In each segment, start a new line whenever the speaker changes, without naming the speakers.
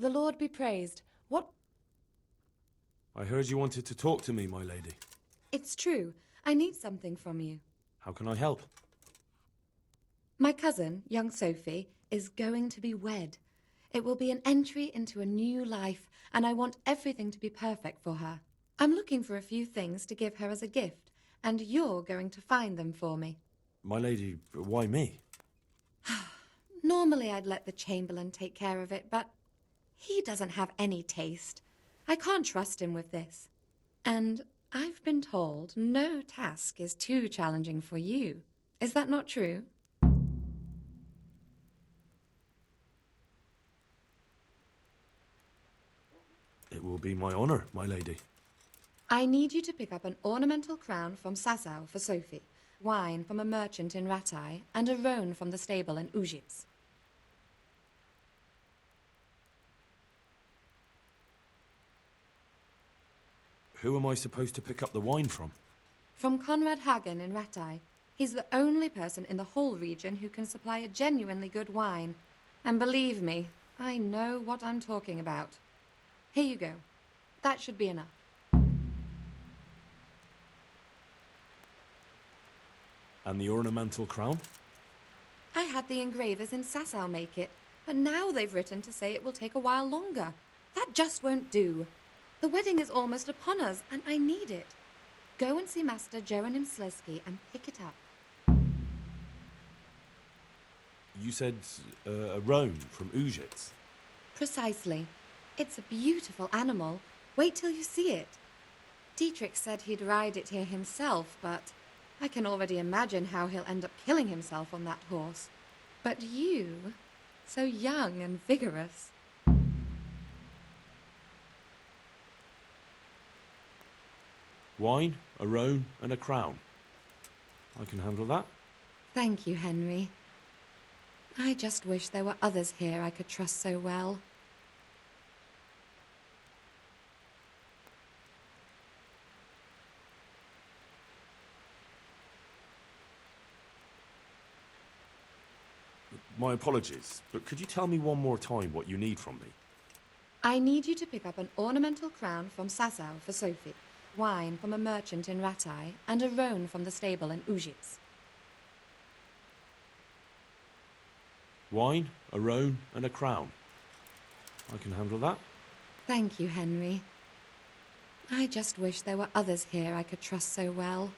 The Lord be praised. What?
I heard you wanted to talk to me, my lady.
It's true. I need something from you.
How can I help?
My cousin, young Sophie, is going to be wed. It will be an entry into a new life, and I want everything to be perfect for her. I'm looking for a few things to give her as a gift, and you're going to find them for me.
My lady, why me?
Normally I'd let the Chamberlain take care of it, but he doesn't have any taste. I can't trust him with this. And I've been told no task is too challenging for you. Is that not true?
It will be my honor, my lady.
I need you to pick up an ornamental crown from Sasau for Sophie, wine from a merchant in Ratai, and a roan from the stable in Ujits.
Who am I supposed to pick up the wine from?
From Conrad Hagen in Ratai. He's the only person in the whole region who can supply a genuinely good wine. And believe me, I know what I'm talking about. Here you go. That should be enough.
And the ornamental crown?
I had the engravers in Sasau make it, but now they've written to say it will take a while longer. That just won't do. The wedding is almost upon us, and I need it. Go and see Master Jeronim Slesky and pick it up.
You said a roan from Ujits.
Precisely. It's a beautiful animal. Wait till you see it. Dietrich said he'd ride it here himself, but I can already imagine how he'll end up killing himself on that horse. But you, so young and vigorous.
Wine, a roan, and a crown. I can handle that.
Thank you, Henry. I just wish there were others here I could trust so well.
My apologies, but could you tell me one more time what you need from me?
I need you to pick up an ornamental crown from Sasau for Sophie, wine from a merchant in Ratai, and a roan from the stable in Ujits.
Wine, a roan, and a crown. I can handle that.
Thank you, Henry. I just wish there were others here I could trust so well.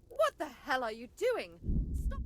What the hell are you doing? Stop!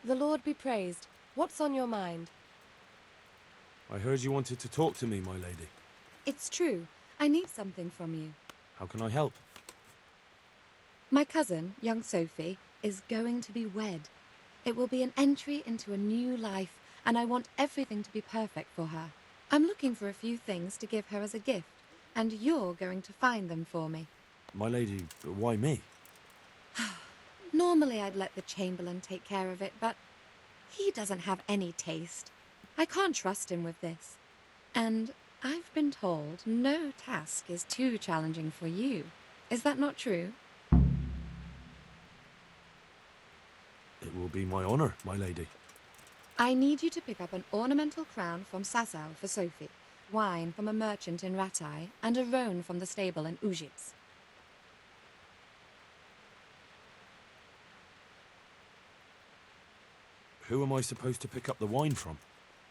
The Lord be praised. What's on your mind?
I heard you wanted to talk to me, my lady.
It's true. I need something from you.
How can I help?
My cousin, young Sophie, is going to be wed. It will be an entry into a new life, and I want everything to be perfect for her. I'm looking for a few things to give her as a gift, and you're going to find them for me.
My lady, why me?
Normally I'd let the Chamberlain take care of it, but he doesn't have any taste. I can't trust him with this. And I've been told no task is too challenging for you. Is that not true?
It will be my honor, my lady.
I need you to pick up an ornamental crown from Sasau for Sophie, wine from a merchant in Ratai, and a roan from the stable in Ujits.
Who am I supposed to pick up the wine from?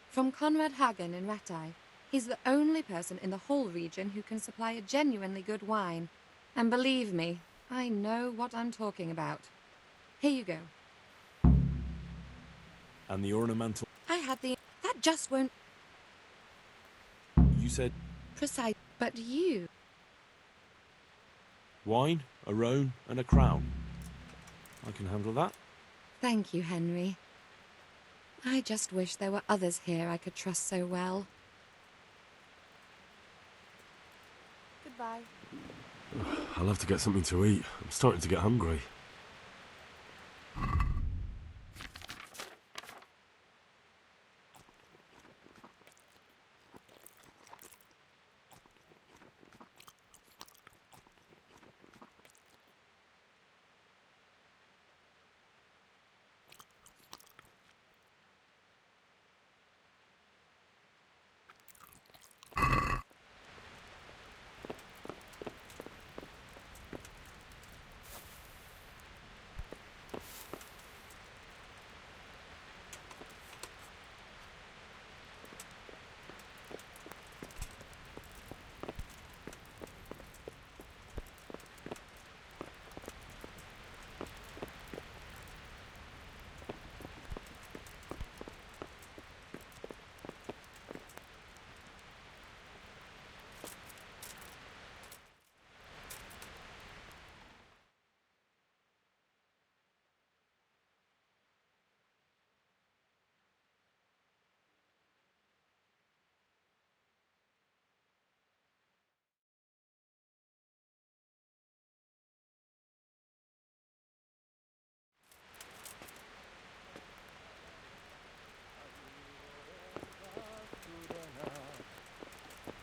From Conrad Hagen in Ratai. He's the only person in the whole region who can supply a genuinely good wine. And believe me, I know what I'm talking about. Here you go.
And the ornamental...
I had the... That just won't...
You said
Precise. But you...
wine, a roan, and a crown. I can handle that.
Thank you, Henry. I just wish there were others here I could trust so well.
Goodbye.
I'll have to get something to eat. I'm starting to get hungry.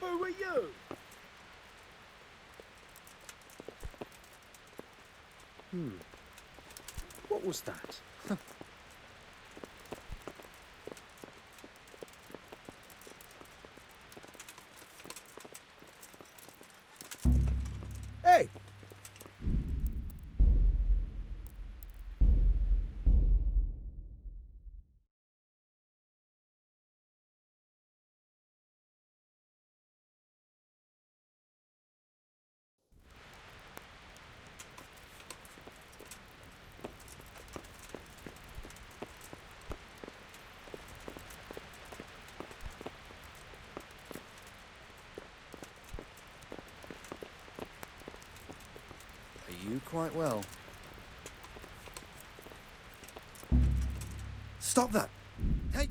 Who are you? What was that? Hey! Are you quite well? Stop that! Hey!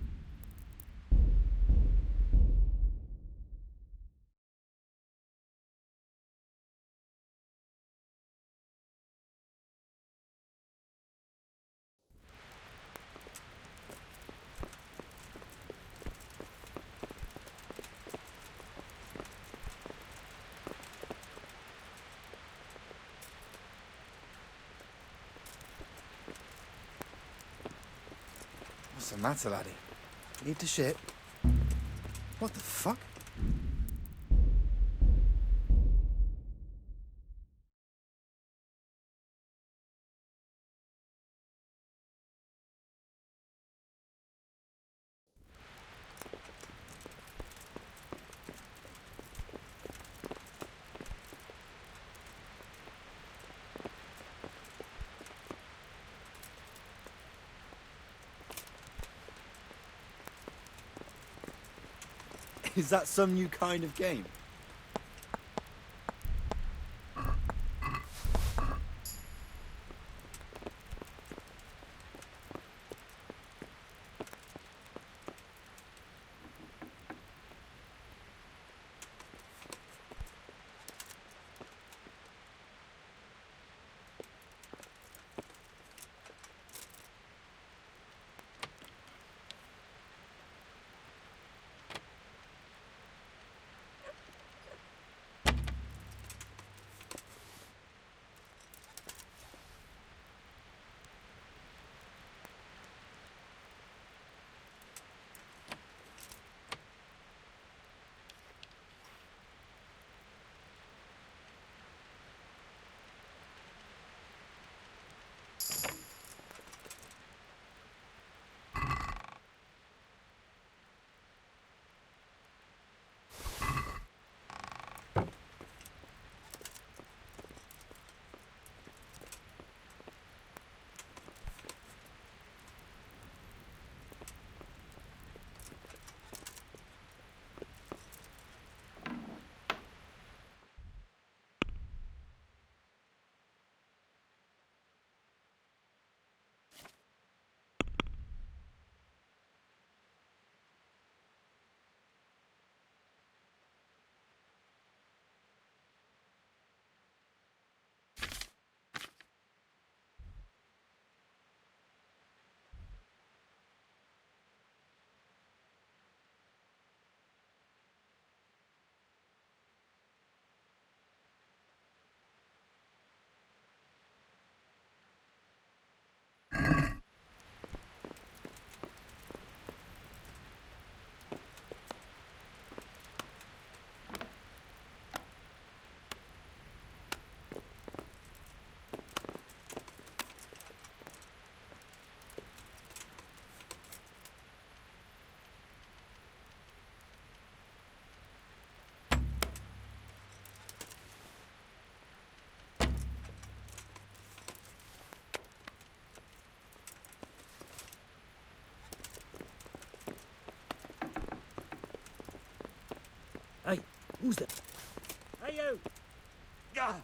What's the matter, laddie? Need to shit? What the fuck? Is that some new kind of game?
Hey, who's that? Hey, you! Ah.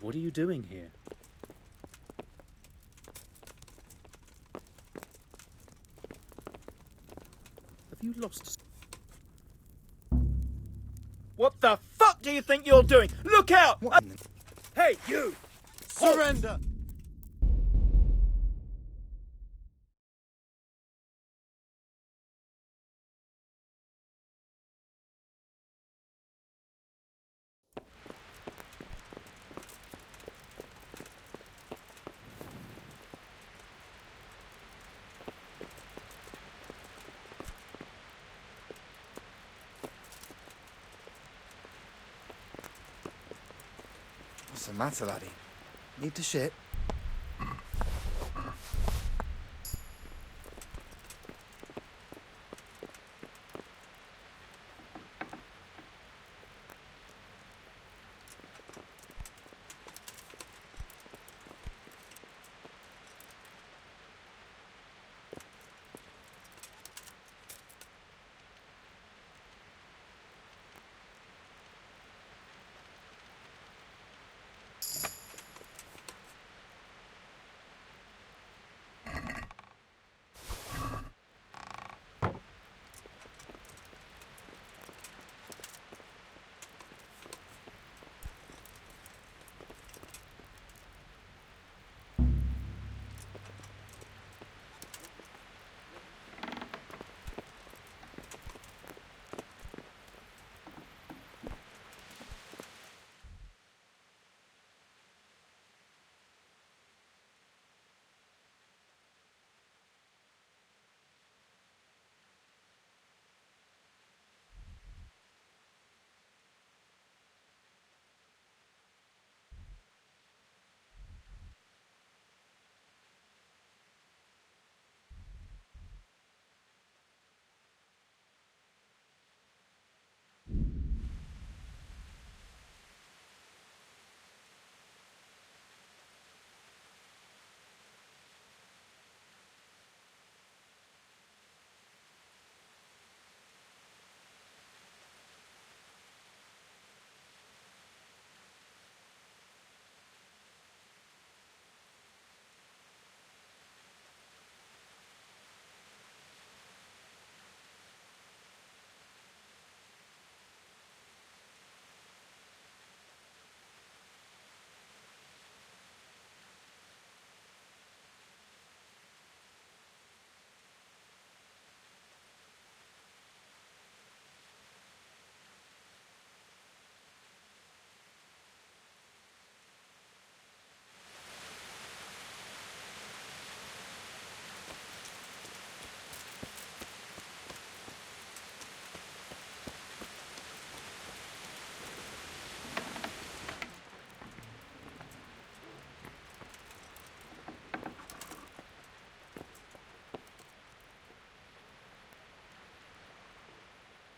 What are you doing here? Have you lost... What the fuck do you think you're doing? Look out!
What in the...
Hey, you!
Surrender! What's the matter, laddie? Need to shit?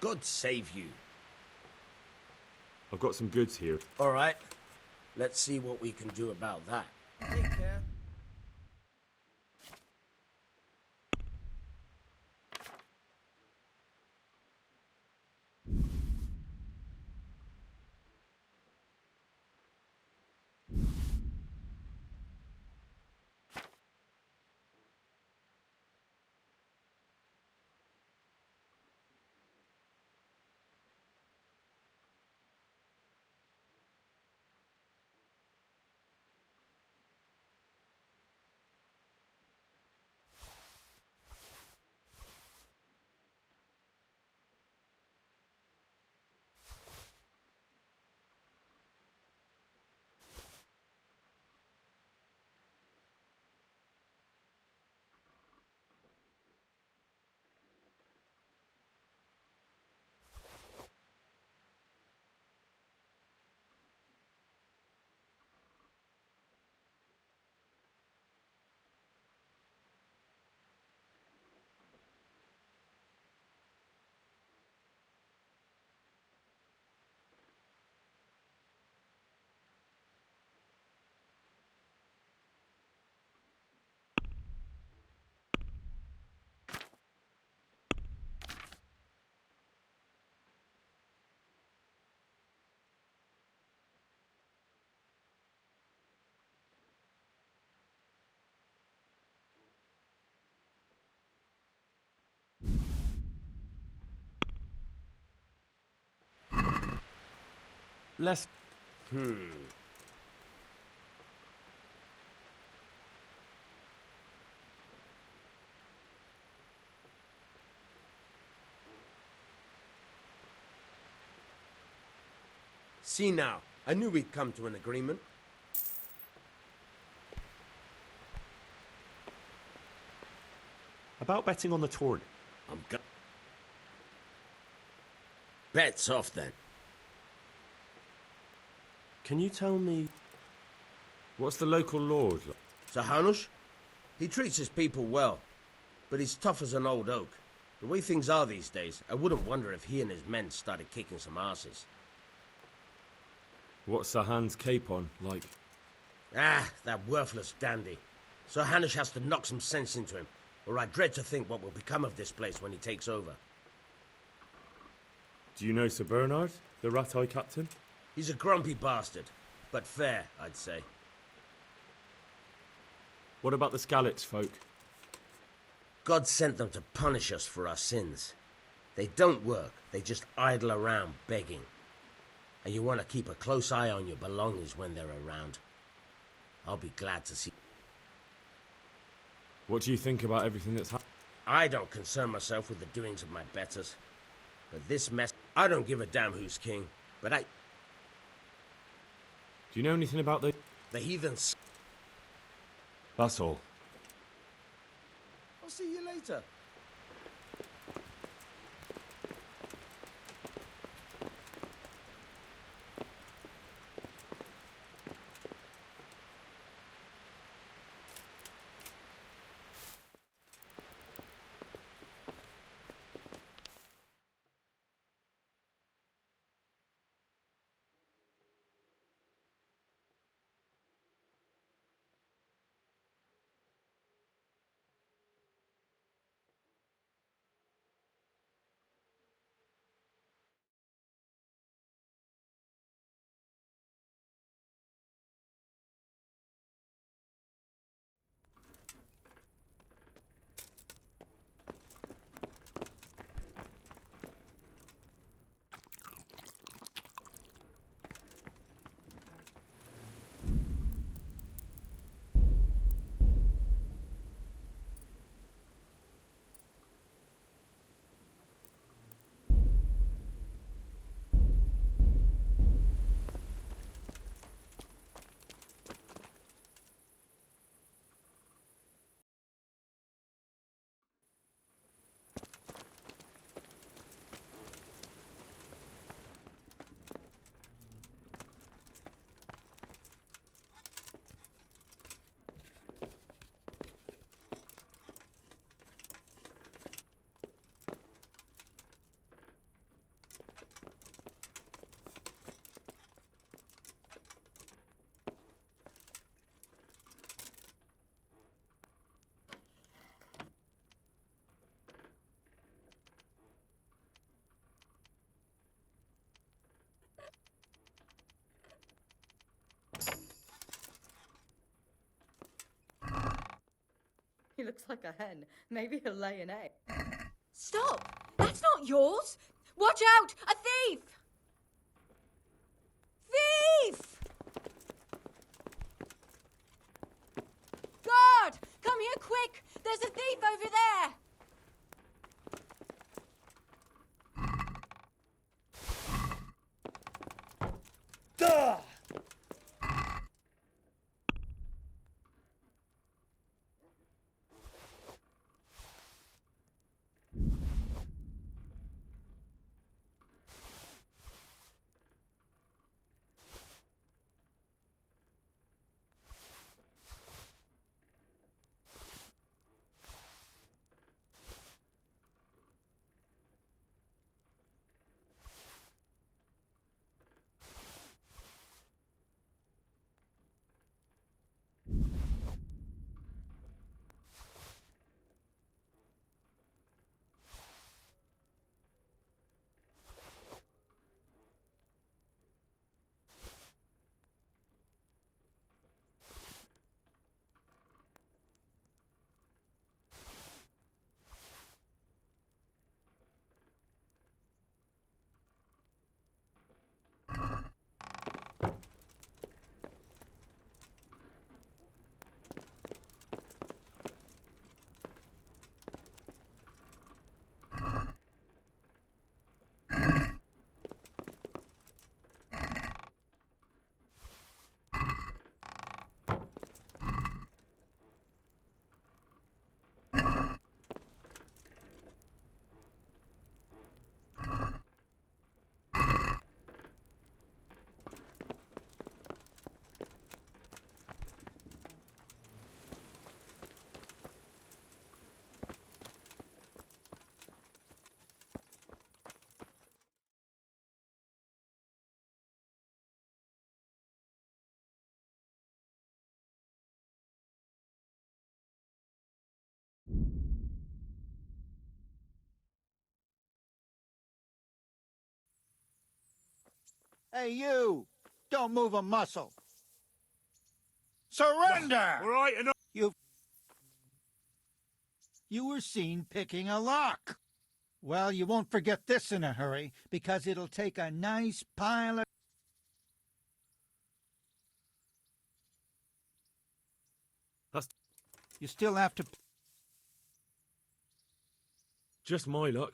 God save you.
I've got some goods here.
All right. Let's see what we can do about that. Take care.
Let's...
See now. I knew we'd come to an agreement.
About betting on the tournament.
I'm go... Bets off then.
Can you tell me... What's the local lord like?
Sir Hanush? He treats his people well, but he's tough as an old oak. The way things are these days, I wouldn't wonder if he and his men started kicking some asses.
What's Sahan's cape on like?
Ah, that worthless dandy. Sir Hanush has to knock some sense into him, or I dread to think what will become of this place when he takes over.
Do you know Sir Bernard, the Ratai captain?
He's a grumpy bastard, but fair, I'd say.
What about the Skalitz folk?
God sent them to punish us for our sins. They don't work, they just idle around begging. And you want to keep a close eye on your belongings when they're around. I'll be glad to see...
What do you think about everything that's happened?
I don't concern myself with the doings of my betters. But this mess... I don't give a damn who's king, but
Do you know anything about the...
the heathens...
That's all.
I'll see you later.
He looks like a hen. Maybe he'll lay an egg.
Stop! That's not yours! Watch out! A thief! Thief! Guard! Come here quick! There's a thief over there!
Hey, you! Don't move a muscle. Surrender!
All right, enough.
You were seen picking a lock. Well, you won't forget this in a hurry, because it'll take a nice pile of...
That's
You still have to...
just my luck.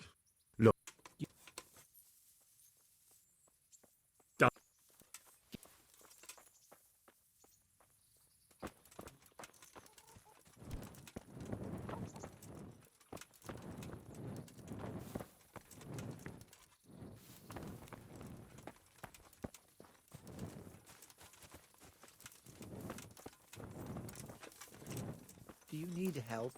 Do you need help?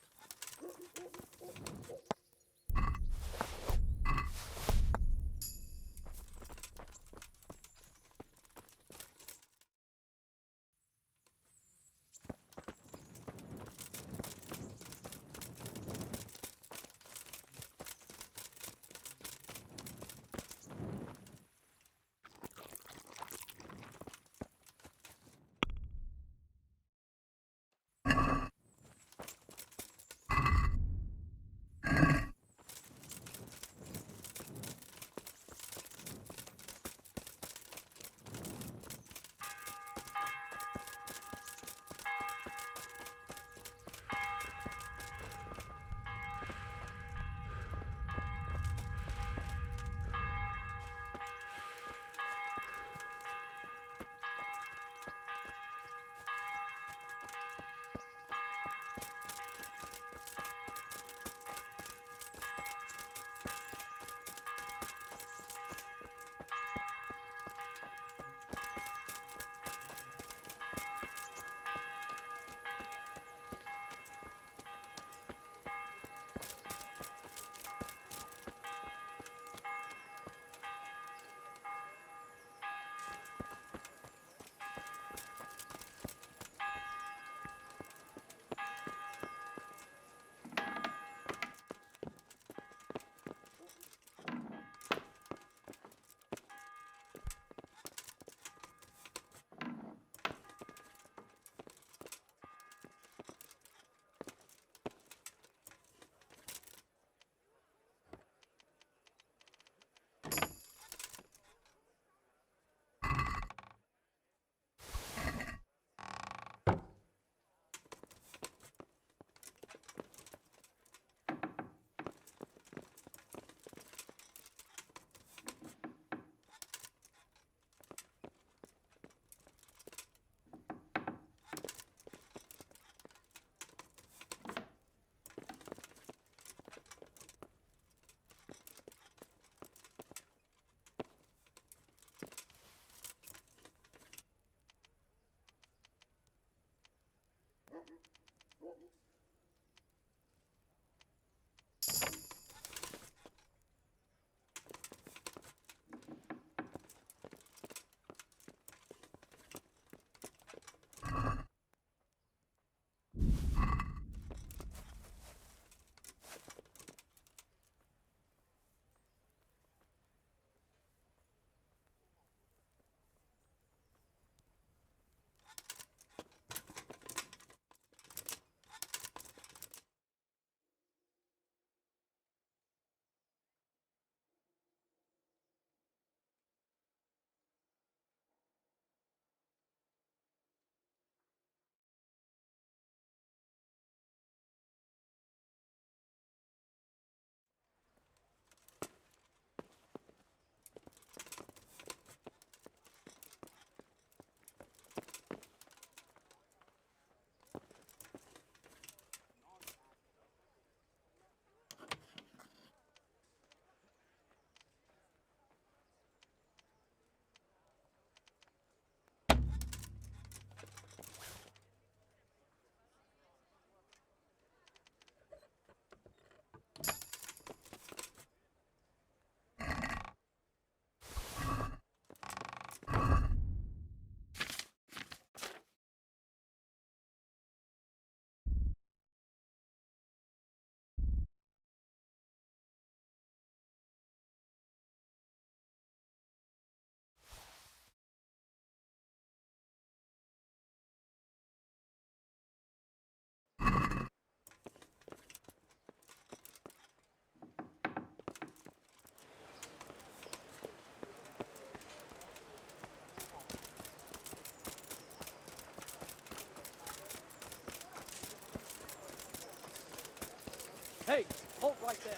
Hey, halt right there.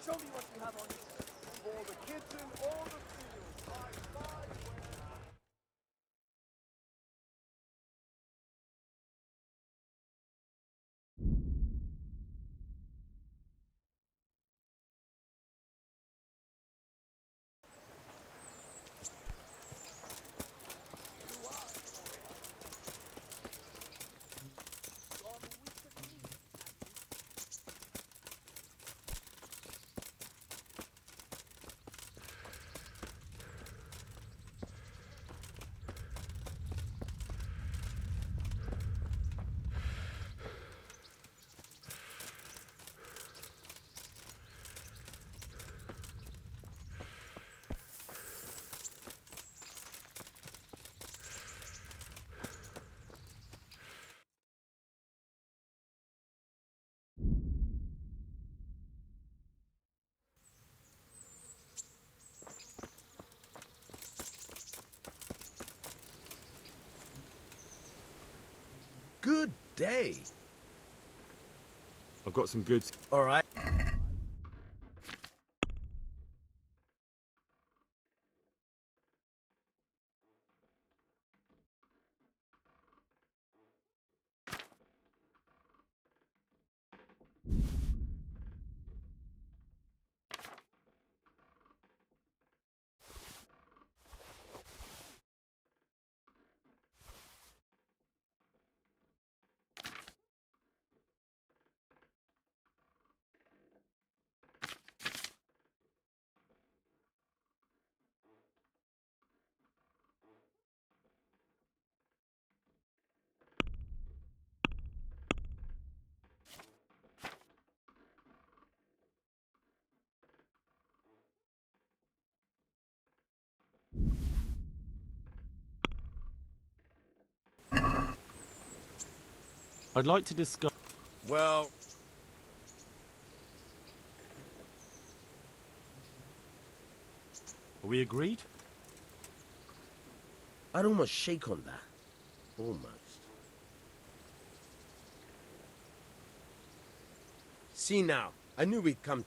Show me what you have on you. For the kitchen or the field.
Good day.
I've got some goods.
All right.
I'd like to discuss.
Well,
Are we agreed?
I'd almost shake on that. Almost. See now, I knew we'd come.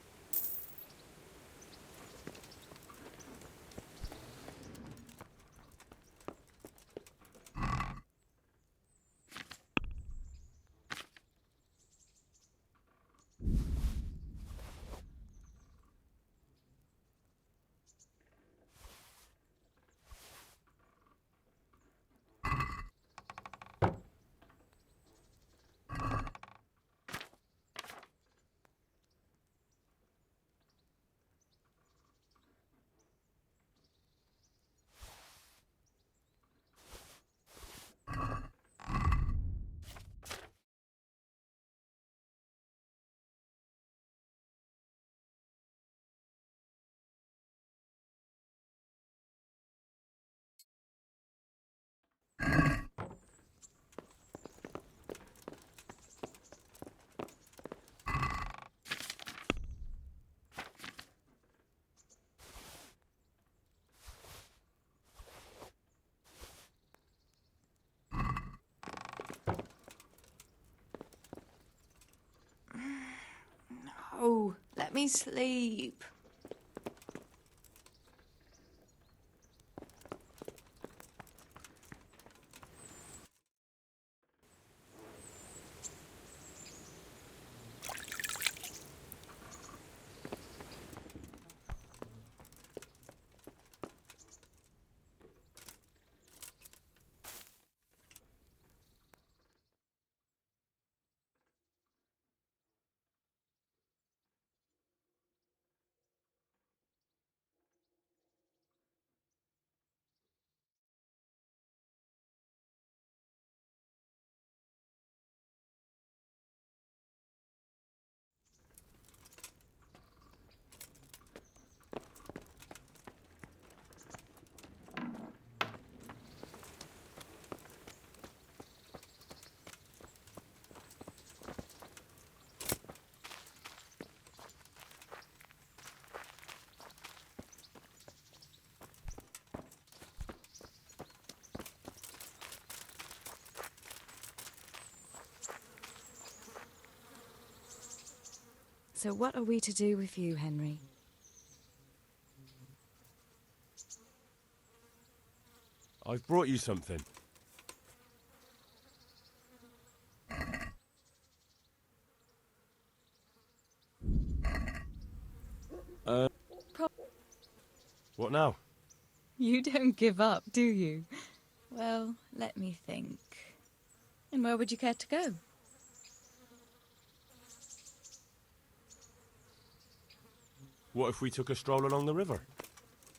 Oh, let me sleep.
So what are we to do with you, Henry?
I've brought you something. What now?
You don't give up, do you? Well, let me think. And where would you care to go?
What if we took a stroll along the river?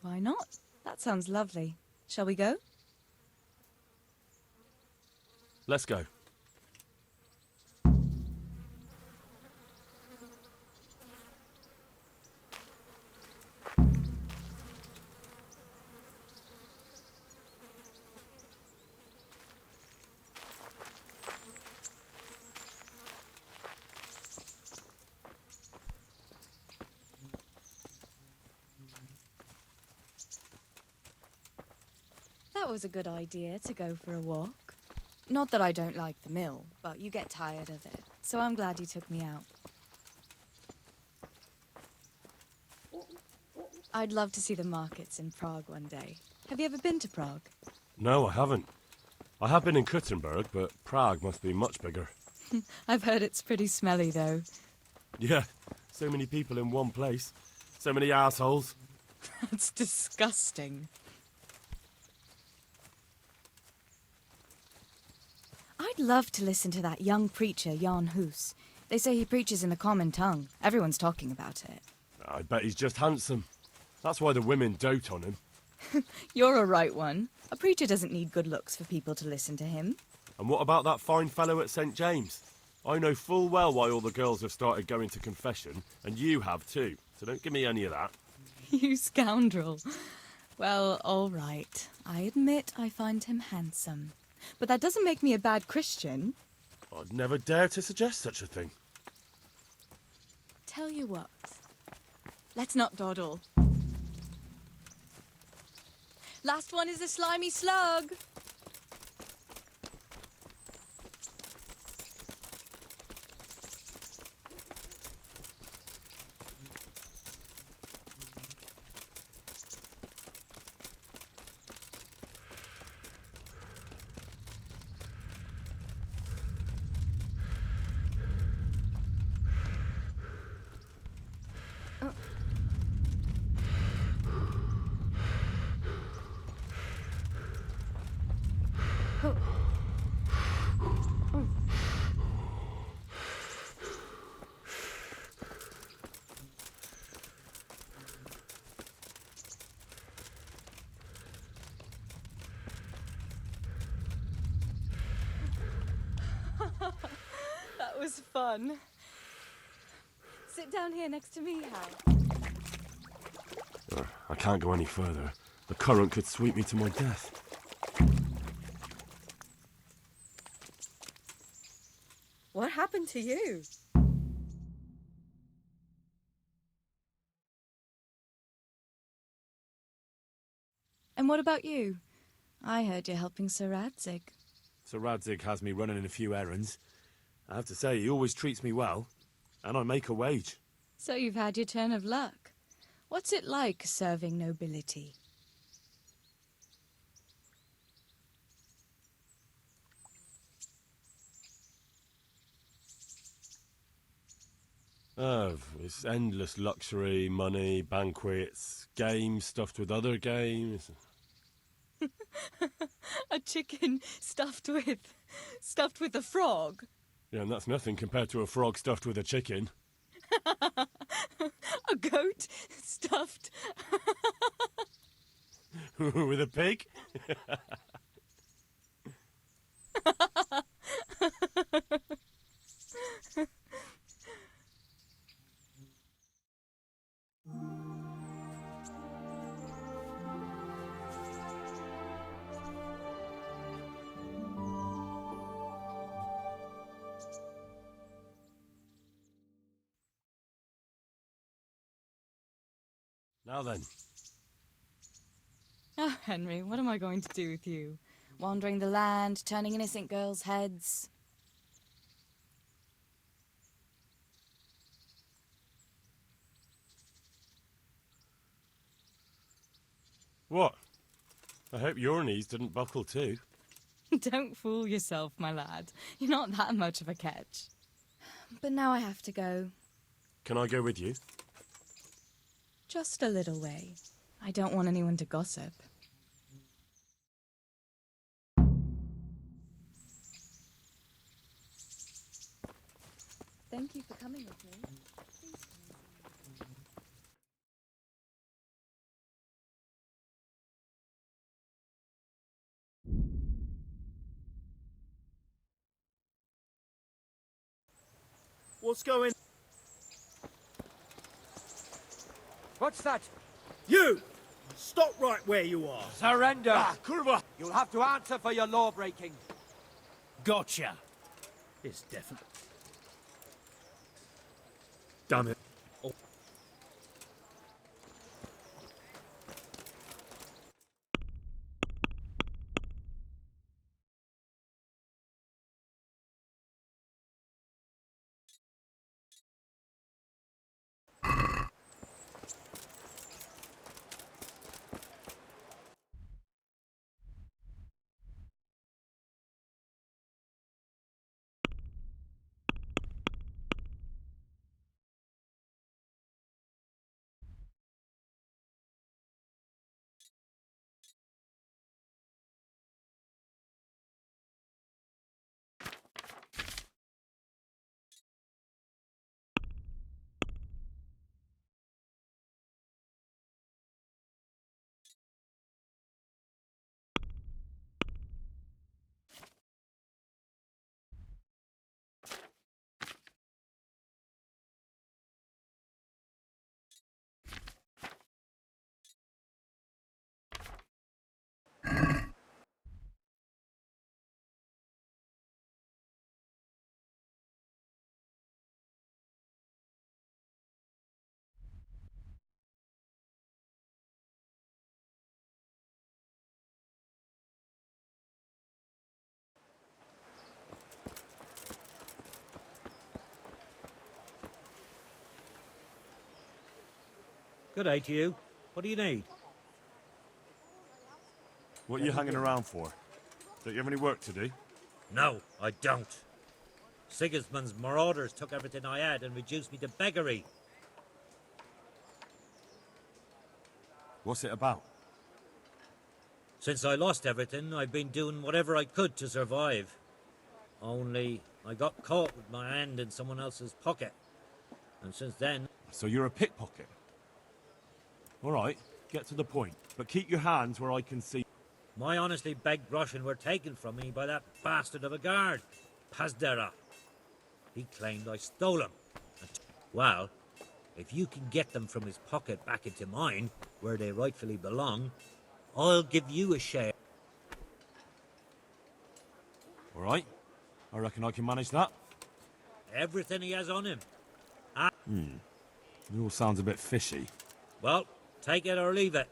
Why not? That sounds lovely. Shall we go?
Let's go.
That was a good idea to go for a walk. Not that I don't like the mill, but you get tired of it. So I'm glad you took me out. I'd love to see the markets in Prague one day. Have you ever been to Prague?
No, I haven't. I have been in Kuttenberg, but Prague must be much bigger.
I've heard it's pretty smelly, though.
Yeah, so many people in one place. So many assholes.
That's disgusting. I'd love to listen to that young preacher, Jan Hus. They say he preaches in the common tongue. Everyone's talking about it.
I bet he's just handsome. That's why the women dote on him.
You're a right one. A preacher doesn't need good looks for people to listen to him.
And what about that fine fellow at St. James? I know full well why all the girls have started going to confession, and you have too. So don't give me any of that.
You scoundrel. Well, all right. I admit I find him handsome. But that doesn't make me a bad Christian.
I'd never dare to suggest such a thing.
Tell you what. Let's not dawdle. Last one is a slimy slug. That was fun. Sit down here next to me, Hal.
I can't go any further. The current could sweep me to my death.
What happened to you?
And what about you? I heard you're helping Sir Radzig.
Sir Radzig has me running a few errands. I have to say, he always treats me well. And I make a wage.
So you've had your turn of luck. What's it like serving nobility?
Oh, it's endless luxury, money, banquets, games stuffed with other games.
A chicken stuffed with a frog?
Yeah, and that's nothing compared to a frog stuffed with a chicken.
A goat stuffed...
With a pig? Now then.
Oh, Henry, what am I going to do with you? Wandering the land, turning innocent girls' heads.
What? I hope your knees didn't buckle too.
Don't fool yourself, my lad. You're not that much of a catch. But now I have to go.
Can I go with you?
Just a little way. I don't want anyone to gossip. Thank you for coming with me.
What's going?
What's that?
You! Stop right where you are.
Surrender!
Kurva!
You'll have to answer for your law breaking.
Gotcha. It's definitely. Damn it.
Good day to you. What do you need?
What are you hanging around for? Don't you have any work to do?
No, I don't. Sigismund's marauders took everything I had and reduced me to beggary.
What's it about?
Since I lost everything, I've been doing whatever I could to survive. Only, I got caught with my hand in someone else's pocket. And since then...
So you're a pickpocket? All right, get to the point. But keep your hands where I can see.
My honestly begged groschen were taken from me by that bastard of a guard, Pazdera. He claimed I stole them. Well, if you can get them from his pocket back into mine, where they rightfully belong, I'll give you a share.
All right, I reckon I can manage that.
Everything he has on him.
It all sounds a bit fishy.
Well, take it or leave it.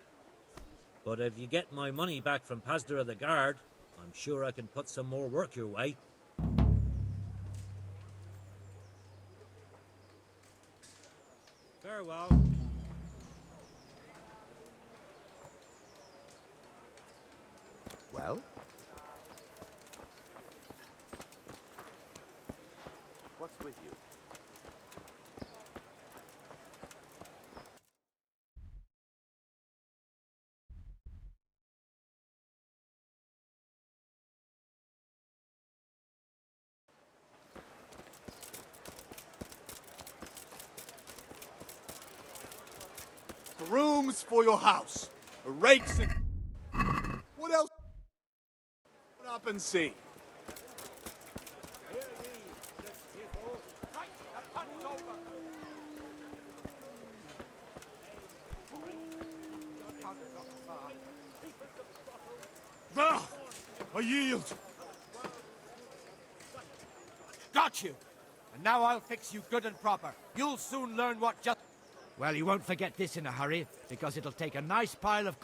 But if you get my money back from Pazdera the guard, I'm sure I can put some more work your way. Farewell.
Well?
What's with you? Rooms for your house. Rakes and... What else? Put up and see.
Ah, I yield. Got you. And now I'll fix you good and proper. You'll soon learn what just... Well, you won't forget this in a hurry, because it'll take a nice pile of...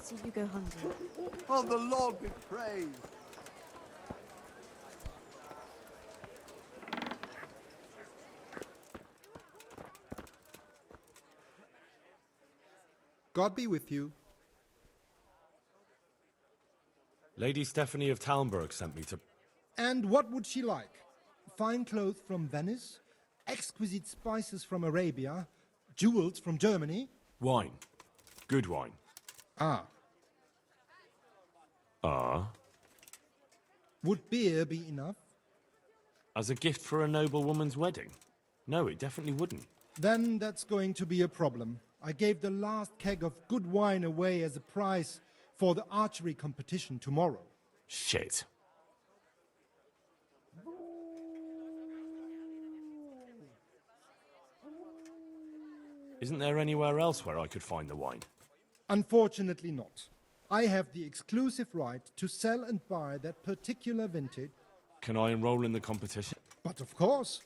so you go hungry.
On the Lord be praised.
God be with you.
Lady Stephanie of Talmberg sent me to...
And what would she like? Fine clothes from Venice, exquisite spices from Arabia, jewels from Germany?
Wine. Good wine.
Ah.
Ah?
Would beer be enough?
As a gift for a noble woman's wedding? No, it definitely wouldn't.
Then that's going to be a problem. I gave the last keg of good wine away as a prize for the archery competition tomorrow.
Shit. Isn't there anywhere else where I could find the wine?
Unfortunately not. I have the exclusive right to sell and buy that particular vintage.
Can I enroll in the competition?
But of course.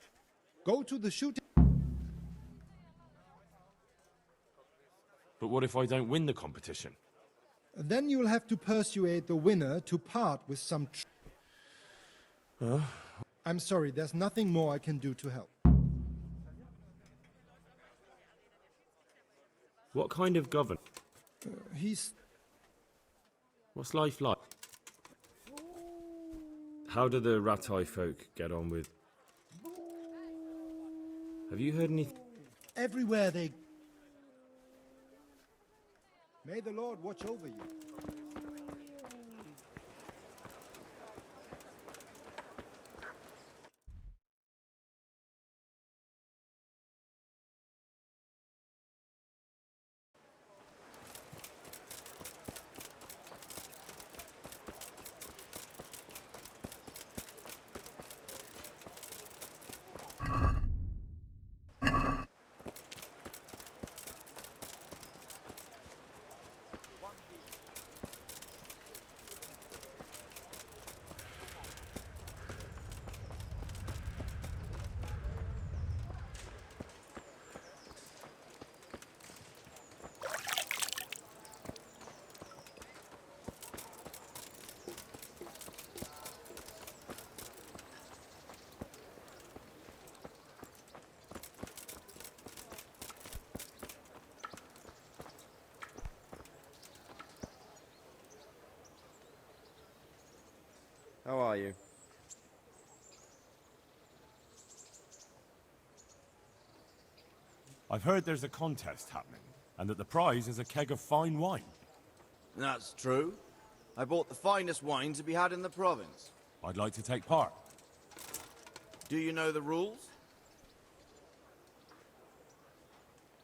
Go to the shooting...
But what if I don't win the competition?
Then you'll have to persuade the winner to part with some... I'm sorry, there's nothing more I can do to help.
What kind of governor?
He's...
What's life like? How do the Ratai folk get on with... Have you heard anything?
Everywhere they... May the Lord watch over you.
How are you?
I've heard there's a contest happening, and that the prize is a keg of fine wine.
That's true. I bought the finest wine to be had in the province.
I'd like to take part.
Do you know the rules?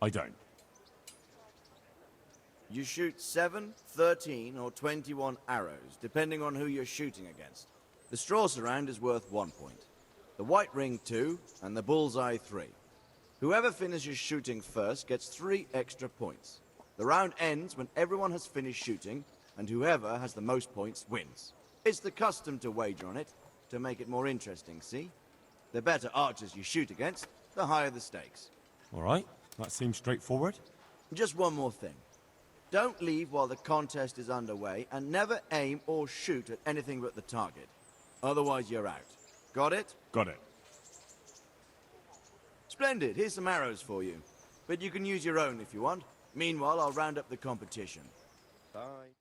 I don't.
You shoot 7, 13, or 21 arrows, depending on who you're shooting against. The straw surround is worth 1 point, the white ring 2, and the bullseye 3. Whoever finishes shooting first gets 3 extra points. The round ends when everyone has finished shooting, and whoever has the most points wins. It's the custom to wager on it, to make it more interesting, see? The better archers you shoot against, the higher the stakes.
All right, that seems straightforward.
Just one more thing. Don't leave while the contest is underway, and never aim or shoot at anything but the target. Otherwise you're out. Got it?
Got it.
Splendid. Here's some arrows for you. But you can use your own if you want. Meanwhile, I'll round up the competition. Bye.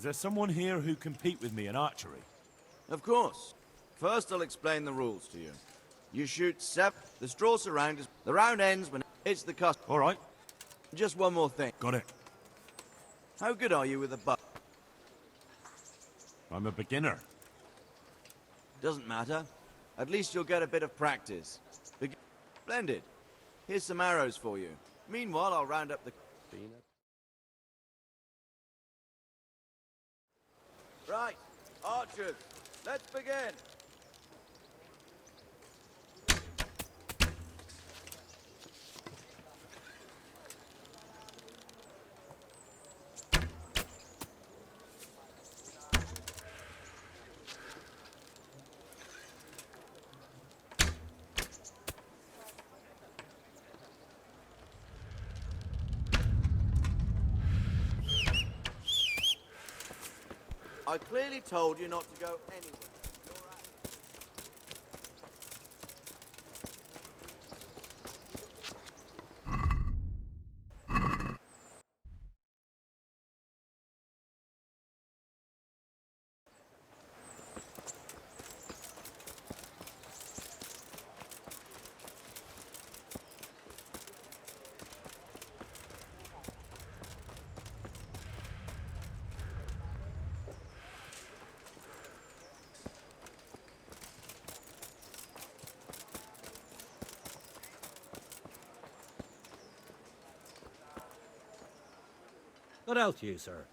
Is there someone here who compete with me in archery?
Of course. First, I'll explain the rules to you. You shoot 7. The straw surround is... The round ends when it hits the customer.
All right.
Just one more thing.
Got it.
How good are you with a bow?
I'm a beginner.
Doesn't matter. At least you'll get a bit of practice. Splendid. Here's some arrows for you. Meanwhile, I'll round up the... Right. Archers, let's begin. I clearly told you not to go anywhere.
Good health to you, sir.